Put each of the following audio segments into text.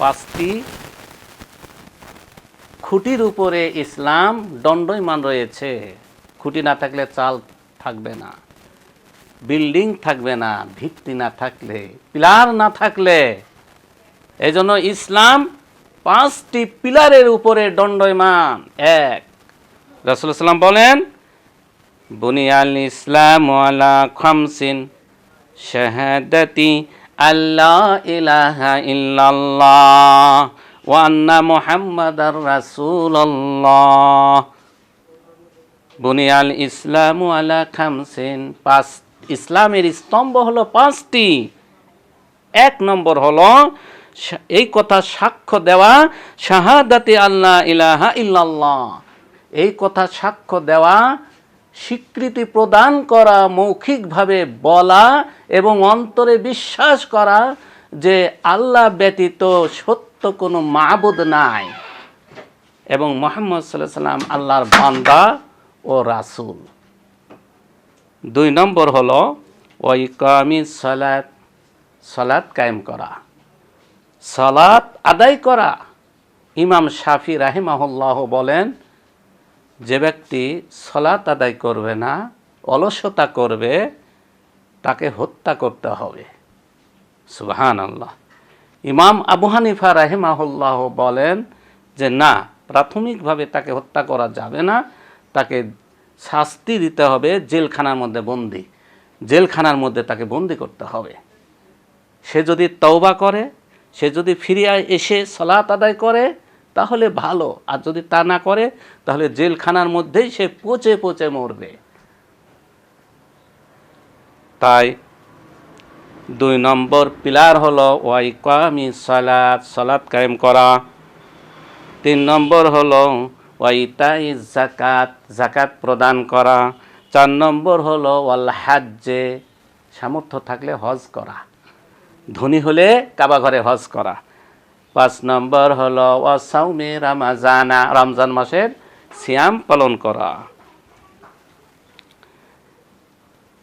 পাঁচটি খুঁটির উপরে ইসলাম দণ্ডায়মান রয়েছে। খুঁটি না থাকলে চাল থাকবে না, বিল্ডিং থাকবে না, ভিত্তি না থাকলে, পিলার না থাকলে। এই জন্য ইসলাম পাঁচটি পিলারের উপরে দণ্ডায়মান। এক, রাসূলুল্লাহ সাল্লাল্লাহু আলাইহি ওয়াসাল্লাম বলেন, বুনিয়াল ইসলাম আলা খামসিন শাহাদাতি আল্লাহ ইলাহা ইল্লাল্লাহ ওয়া আন্না মুহাম্মাদার রাসূলুল্লাহ। বুনিয়াল ইসলামু আলা খামসিন, পাঁচ, ইসলামের স্তম্ভ হলো পাঁচটি। এক নম্বর হলো এই কথা সাক্ষ্য দেওয়া, শাহাদাতি আল্লাহ ইলাহা ইল্লাল্লাহ, এই কথা সাক্ষ্য দেওয়া, স্বীকৃতি প্রদান করা, মৌখিকভাবে বলা এবং অন্তরে বিশ্বাস করা যে আল্লাহ ব্যতীত সত্য কোনো মাবুদ নাই এবং মুহাম্মদ সাল্লাল্লাহু আলাইহি ওয়াসাল্লাম আল্লাহর বান্দা ও রাসূল। দুই নম্বর হলো ওয়া ইকামিস সালাত, সালাত কায়েম করা, সালাত আদায় করা। ইমাম শাফি রাহিমাহুল্লাহ বলেন, যে ব্যক্তি সালাত আদায় করবে না, অলসতা করবে, তাকে হত্যা করতে হবে। সুবহানাল্লাহ। ইমাম আবু হানিফা রাহিমাহুল্লাহ বলেন যে না, প্রাথমিকভাবে তাকে হত্যা করা যাবে না, তাকে শাস্তি দিতে হবে, জেলখানার মধ্যে বন্দি, জেলখানার মধ্যে তাকে বন্দি করতে হবে। সে যদি তওবা করে, সে যদি ফিরে এসে সালাত আদায় করে তাহলে ভালো, আর যদি তা না করে তাহলে জেলখানার মধ্যেই সে পচে পচে মরবে। তাই দুই নম্বর পিলার হলো ওয়া ইকামিস সালাত, সালাত কায়েম করা। তিন নম্বর হলো ওয়া ইতাইজ যাকাত, যাকাত প্রদান করা। চার নম্বর হলো ওয়াল হাজ্জে, সামর্থ্য থাকলে হজ করা, ধনী হলে কাবা ঘরে হজ করা। পাঁচ নম্বর হলো ওয়া সাওমে রামাজানা, রমজান মাসের সিয়াম পালন করা।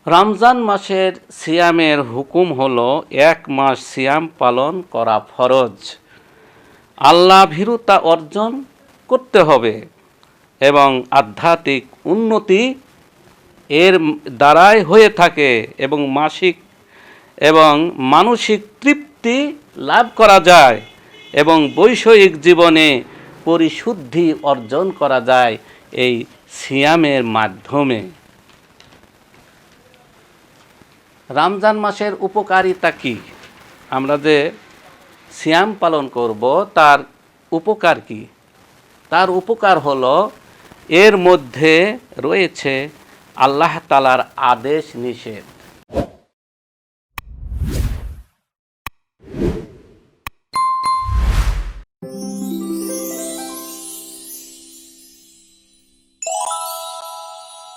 রমজান মাসের সিয়ামের হুকুম হলো এক মাস সিয়াম পালন করা ফরজ। আল্লাহ ভীরুতা অর্জন করতে হবে এবং আধ্যাত্মিক উন্নতি এর দ্বারাই হয়ে থাকে এবং মাসিক এবং মানসিক তৃপ্তি লাভ করা যায় এবং বৈষয়িক জীবনে পরিশুদ্ধি অর্জন করা যায় এই সিয়ামের মাধ্যমে। রমজান মাসের উপকারিতা কি? আমরা যে সিয়াম পালন করব তার উপকার কি? তার উপকার হলো এর মধ্যে রয়েছে আল্লাহ তাআলার আদেশ নিষেধ।